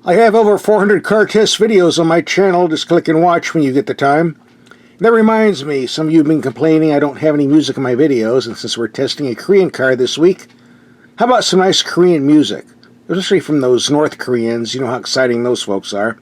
I have over 400 car test videos on my channel. Just click and watch when you get the time. And that reminds me, some of you have been complaining I don't have any music in my videos, and since we're testing a Korean car this week, how about some nice Korean music? Especially from those North Koreans. You know how exciting those folks are.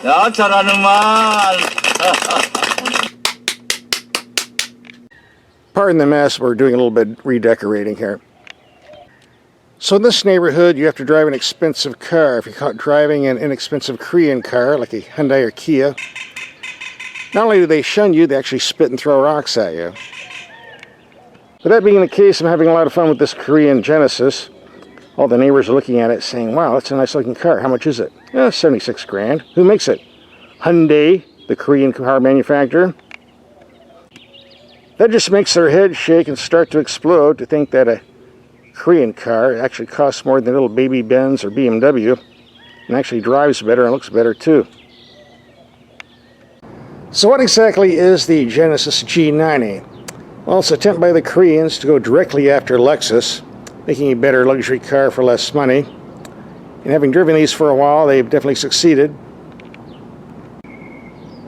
야, 잘하는만. Pardon the mess, we're doing a little bit of redecorating here. So in this neighborhood, you have to drive an expensive car. If you're caught driving an inexpensive Korean car, like a Hyundai or Kia, not only do they shun you, they actually spit and throw rocks at you. But that being the case, I'm having a lot of fun with this Korean Genesis. All the neighbors are looking at it saying, wow, that's a nice looking car. How much is it? 76 grand. Who makes it? Hyundai, the Korean car manufacturer. That just makes their heads shake and start to explode to think that a Korean car actually costs more than a little baby Benz or BMW, and actually drives better and looks better too. So what exactly is the Genesis G90? Well, it's an attempt by the Koreans to go directly after Lexus, making a better luxury car for less money. And having driven these for a while, they've definitely succeeded.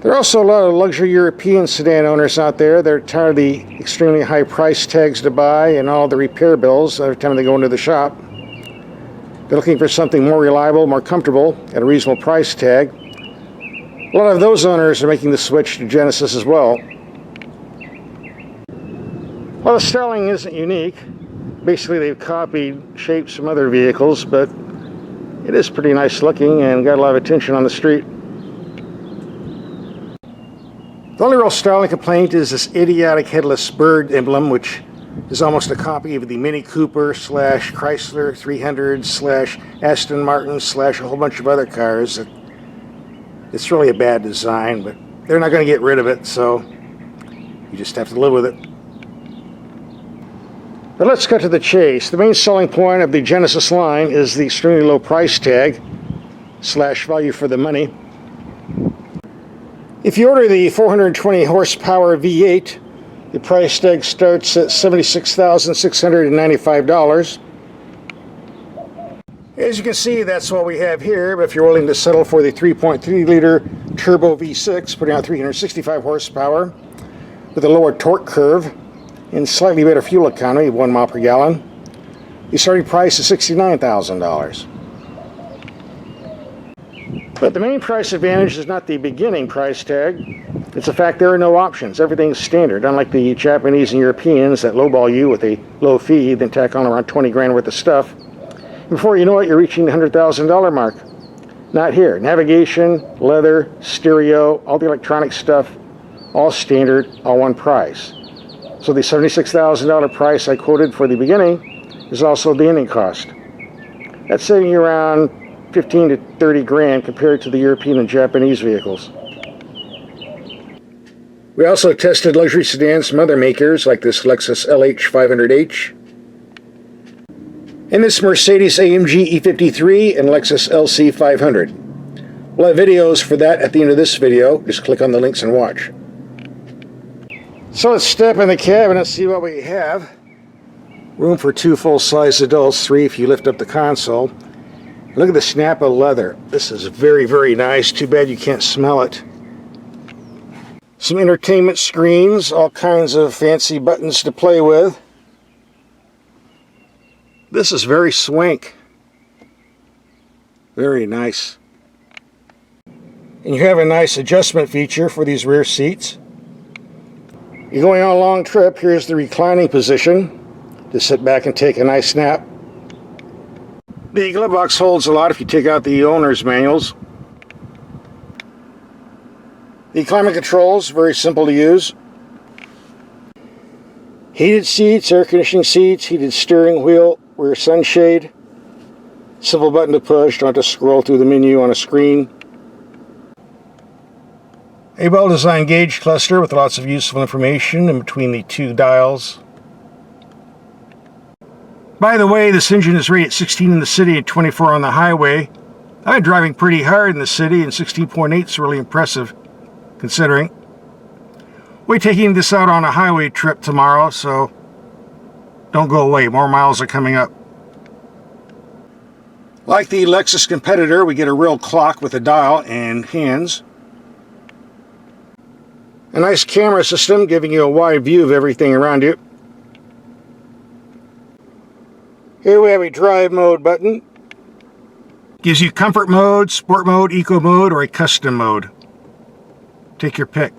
There are also a lot of luxury European sedan owners out there that are tired of the extremely high price tags to buy and all the repair bills every time they go into the shop. They're looking for something more reliable, more comfortable, at a reasonable price tag. A lot of those owners are making the switch to Genesis as well. Well, the styling isn't unique. Basically, they've copied shapes from other vehicles, but it is pretty nice looking and got a lot of attention on the street. The only real styling complaint is this idiotic headless bird emblem, which is almost a copy of the Mini Cooper / Chrysler 300 / Aston Martin / a whole bunch of other cars. It's really a bad design, but they're not going to get rid of it, so you just have to live with it. But let's cut to the chase. The main selling point of the Genesis line is the extremely low price tag / value for the money. If you order the 420 horsepower V8, the price tag starts at $76,695. As you can see, that's what we have here, but if you're willing to settle for the 3.3 liter turbo V6, putting out 365 horsepower with a lower torque curve and slightly better fuel economy, 1 mile per gallon, the starting price is $69,000. But the main price advantage is not the beginning price tag. It's the fact there are no options. Everything's standard, unlike the Japanese and Europeans that lowball you with a low fee, then tack on around 20 grand worth of stuff. And before you know it, you're reaching the $100,000 mark. Not here. Navigation, leather, stereo, all the electronic stuff, all standard, all one price. So the $76,000 price I quoted for the beginning is also the ending cost. That's saving you around 15 to 30 grand compared to the European and Japanese vehicles. We also tested luxury sedans from other makers like this Lexus LH500H and this Mercedes AMG E53 and Lexus LC500. We'll have videos for that at the end of this video. Just click on the links and watch. So let's step in the cab and see what we have. Room for 2 full-size adults, 3 if you lift up the console. Look at the snap of leather. This is very, very nice. Too bad you can't smell it. Some entertainment screens, all kinds of fancy buttons to play with. This is very swank. Very nice. And you have a nice adjustment feature for these rear seats. You're going on a long trip, here's the reclining position to sit back and take a nice nap. The glove box holds a lot if you take out the owner's manuals. The climate controls, very simple to use. Heated seats, air conditioning seats, heated steering wheel, rear sunshade. Simple button to push, don't have to scroll through the menu on a screen. A well-designed gauge cluster with lots of useful information in between the 2 dials. By the way, this engine is rated 16 in the city and 24 on the highway. I'm driving pretty hard in the city, and 16.8 is really impressive, considering. We're taking this out on a highway trip tomorrow, so don't go away. More miles are coming up. Like the Lexus competitor, we get a real clock with a dial and hands. A nice camera system giving you a wide view of everything around you. Here we have a drive mode button. Gives you comfort mode, sport mode, eco mode, or a custom mode. Take your pick.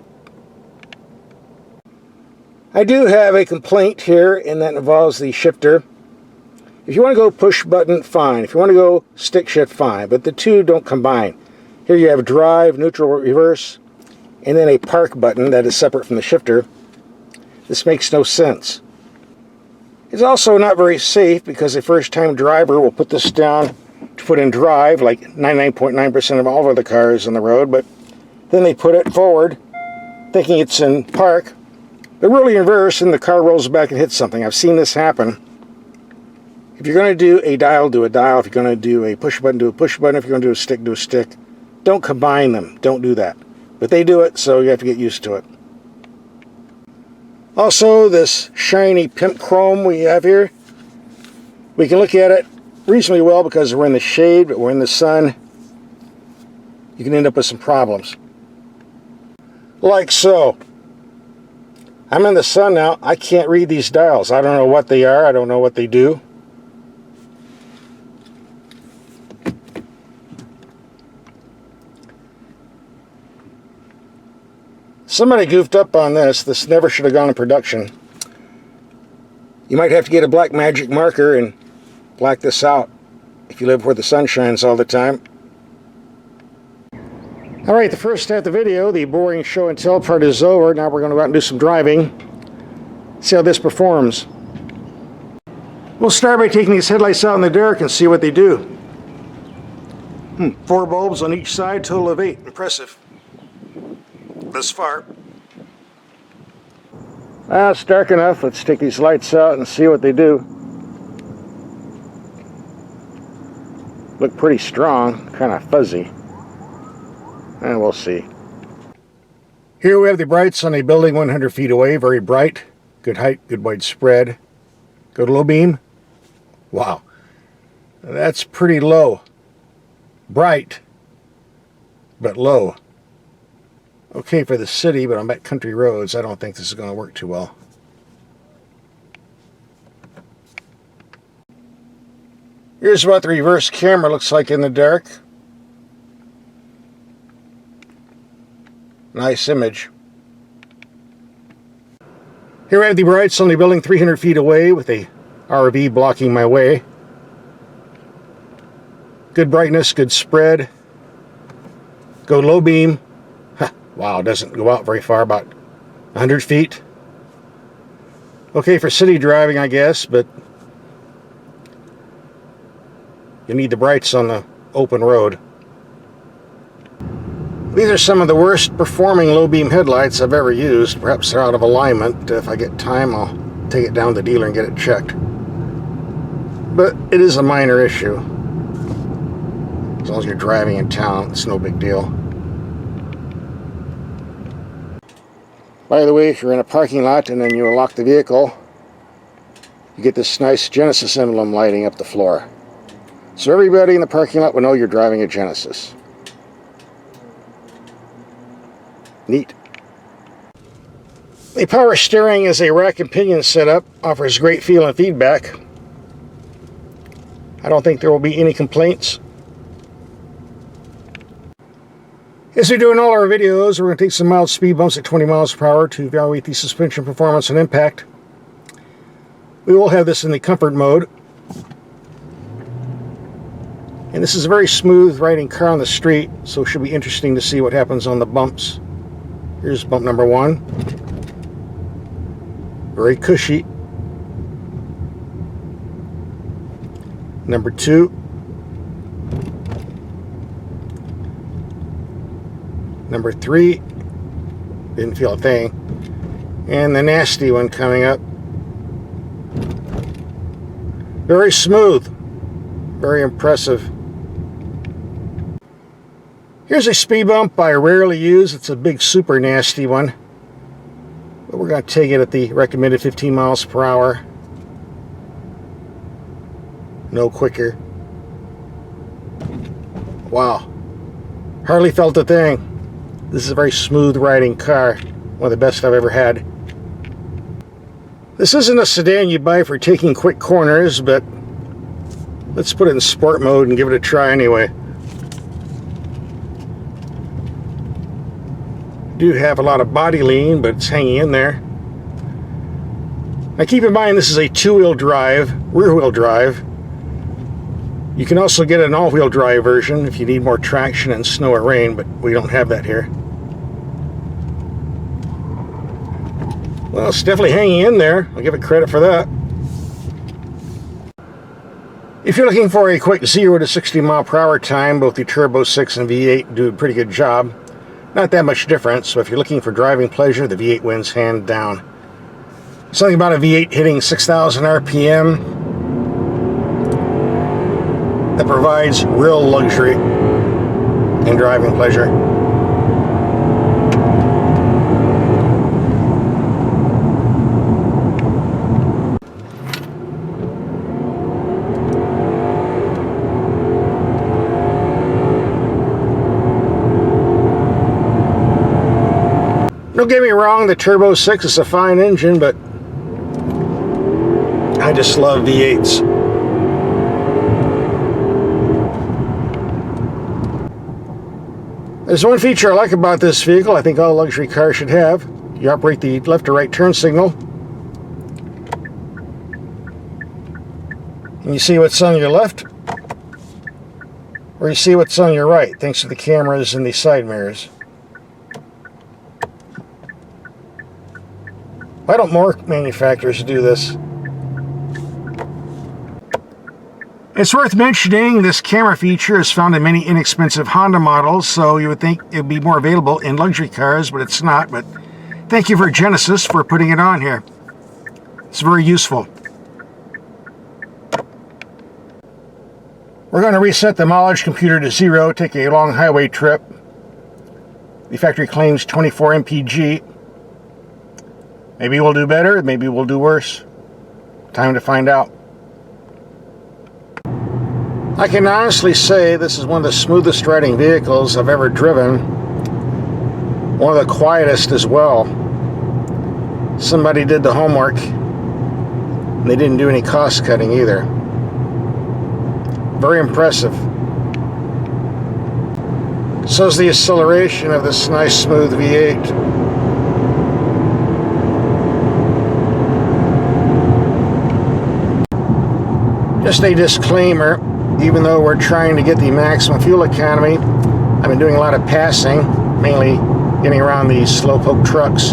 I do have a complaint here, and that involves the shifter. If you want to go push button, fine. If you want to go stick shift, fine. But the two don't combine. Here you have drive, neutral, reverse, and then a park button that is separate from the shifter. This makes no sense. It's also not very safe because a first-time driver will put this down to put in drive, like 99.9% of all of the cars on the road, but then they put it forward thinking it's in park, but really in reverse, and the car rolls back and hits something. I've seen this happen. If you're going to do a dial, do a dial. If you're going to do a push button, do a push button. If you're going to do a stick, do a stick. Don't combine them. Don't do that. But they do it, so you have to get used to it. Also, this shiny pimp chrome we have here, we can look at it reasonably well because we're in the shade, but we're in the sun. You can end up with some problems. Like so. I'm in the sun now. I can't read these dials. I don't know what they are. I don't know what they do. Somebody goofed up on this. This never should have gone in production. You might have to get a black magic marker and black this out if you live where the sun shines all the time. Alright, the first half of the video, the boring show and tell part, is over. Now we're going to go out and do some driving. See how this performs. We'll start by taking these headlights out in the dark and see what they do. 4 bulbs on each side, total of 8. Impressive. Thus far. Well, it's dark enough. Let's take these lights out and see what they do. Look pretty strong, kind of fuzzy. And we'll see. Here we have the brights on a building 100 feet away. Very bright. Good height, good widespread. Go to low beam. Wow. That's pretty low. Bright, but low. Okay for the city, but on back country roads, I don't think this is going to work too well. Here's what the reverse camera looks like in the dark. Nice image. Here I have the brights on the building 300 feet away with a RV blocking my way. Good brightness, good spread. Go low beam. Wow, it doesn't go out very far, about 100 feet. Okay for city driving, I guess, but you need the brights on the open road. These are some of the worst performing low beam headlights I've ever used. Perhaps they're out of alignment. If I get time, I'll take it down to the dealer and get it checked. But it is a minor issue. As long as you're driving in town, it's no big deal. By the way, if you're in a parking lot and then you unlock the vehicle, you get this nice Genesis emblem lighting up the floor. So everybody in the parking lot will know you're driving a Genesis. Neat. The power steering is a rack and pinion setup, offers great feel and feedback. I don't think there will be any complaints. As we do in all our videos, we're going to take some mild speed bumps at 20 miles per hour to evaluate the suspension performance and impact. We will have this in the comfort mode. And this is a very smooth riding car on the street, so it should be interesting to see what happens on the bumps. Here's bump number 1. Very cushy. Number 2. Number 3, didn't feel a thing. And the nasty one coming up. Very smooth. Very impressive. Here's a speed bump I rarely use. It's a big, super nasty one. But we're going to take it at the recommended 15 miles per hour. No quicker. Wow. Hardly felt a thing. This is a very smooth riding car. One of the best I've ever had. This isn't a sedan you buy for taking quick corners, but let's put it in sport mode and give it a try anyway. Do have a lot of body lean, but it's hanging in there. Now keep in mind this is a two-wheel drive, rear-wheel drive. You can also get an all-wheel drive version if you need more traction in snow or rain, but we don't have that here. Well, it's definitely hanging in there. I'll give it credit for that. If you're looking for a quick 0 to 60 mile per hour time, both the Turbo 6 and V8 do a pretty good job. Not that much difference, so if you're looking for driving pleasure, the V8 wins hand down. Something about a V8 hitting 6,000 RPM that provides real luxury and driving pleasure. Don't get me wrong, the Turbo 6 is a fine engine, but I just love V8s. There's one feature I like about this vehicle I think all luxury cars should have. You operate the left or right turn signal, and you see what's on your left, or you see what's on your right, thanks to the cameras and the side mirrors. Why don't more manufacturers do this? It's worth mentioning this camera feature is found in many inexpensive Honda models, so you would think it would be more available in luxury cars, but it's not. But thank you for Genesis for putting it on here. It's very useful. We're going to reset the mileage computer to 0, take a long highway trip. The factory claims 24 mpg. Maybe we'll do better, maybe we'll do worse. Time to find out. I can honestly say this is one of the smoothest riding vehicles I've ever driven. One of the quietest as well. Somebody did the homework. And they didn't do any cost cutting either. Very impressive. So is the acceleration of this nice smooth V8. Just a disclaimer, even though we're trying to get the maximum fuel economy, I've been doing a lot of passing, mainly getting around these slowpoke trucks.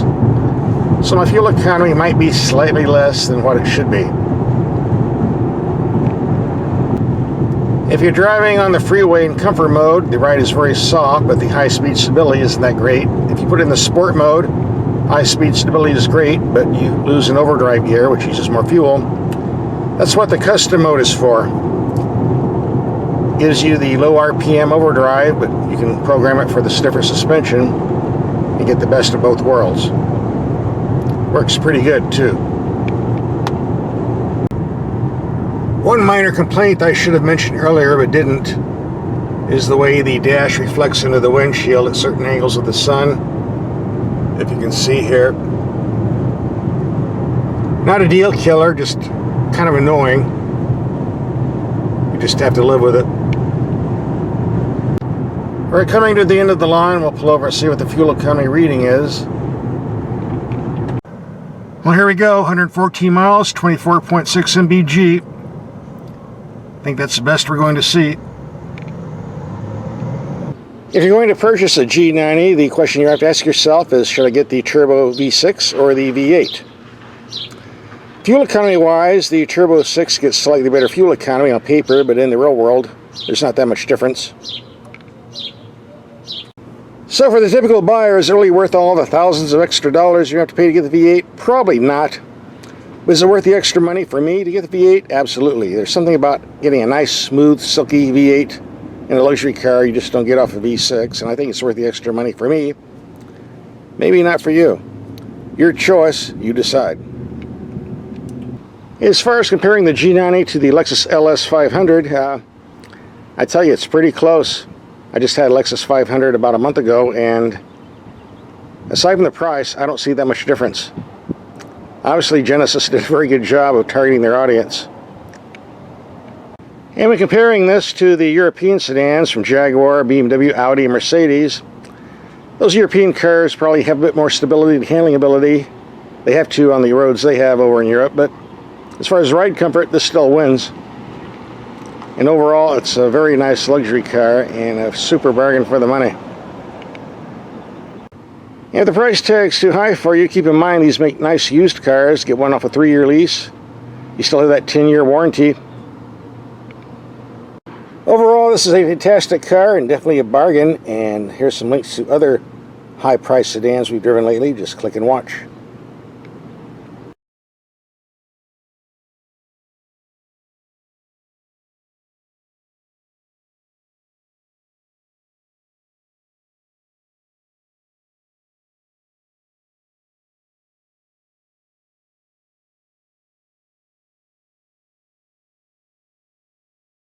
So my fuel economy might be slightly less than what it should be. If you're driving on the freeway in comfort mode, the ride is very soft, but the high-speed stability isn't that great. If you put it in the sport mode, high-speed stability is great, but you lose an overdrive gear, which uses more fuel. That's what the custom mode is for. Gives you the low RPM overdrive, but you can program it for the stiffer suspension and get the best of both worlds. Works pretty good too. One minor complaint I should have mentioned earlier but didn't is the way the dash reflects into the windshield at certain angles of the sun. If you can see here. Not a deal killer, just kind of annoying. You just have to live with it. We're coming to the end of the line. We'll pull over and see what the fuel economy reading is. Well, here we go. 114 miles, 24.6 mpg. I think that's the best we're going to see. If you're going to purchase a G90, the question you have to ask yourself is, should I get the Turbo V6 or the V8? Fuel economy wise, the Turbo 6 gets slightly better fuel economy on paper, but in the real world, there's not that much difference. So for the typical buyer, is it really worth all the thousands of extra dollars you have to pay to get the V8? Probably not. But is it worth the extra money for me to get the V8? Absolutely. There's something about getting a nice, smooth, silky V8 in a luxury car you just don't get off a V6, and I think it's worth the extra money for me. Maybe not for you. Your choice, you decide. As far as comparing the G90 to the Lexus LS 500, I tell you, it's pretty close. I just had a Lexus 500 about a month ago, and aside from the price, I don't see that much difference. Obviously, Genesis did a very good job of targeting their audience. And when comparing this to the European sedans from Jaguar, BMW, Audi, and Mercedes, those European cars probably have a bit more stability and handling ability. They have to on the roads they have over in Europe, but as far as ride comfort, this still wins. And overall, it's a very nice luxury car and a super bargain for the money. And if the price tag's too high for you, keep in mind these make nice used cars. Get one off a 3-year lease. You still have that 10-year warranty. Overall, this is a fantastic car and definitely a bargain. And here's some links to other high-priced sedans we've driven lately. Just click and watch.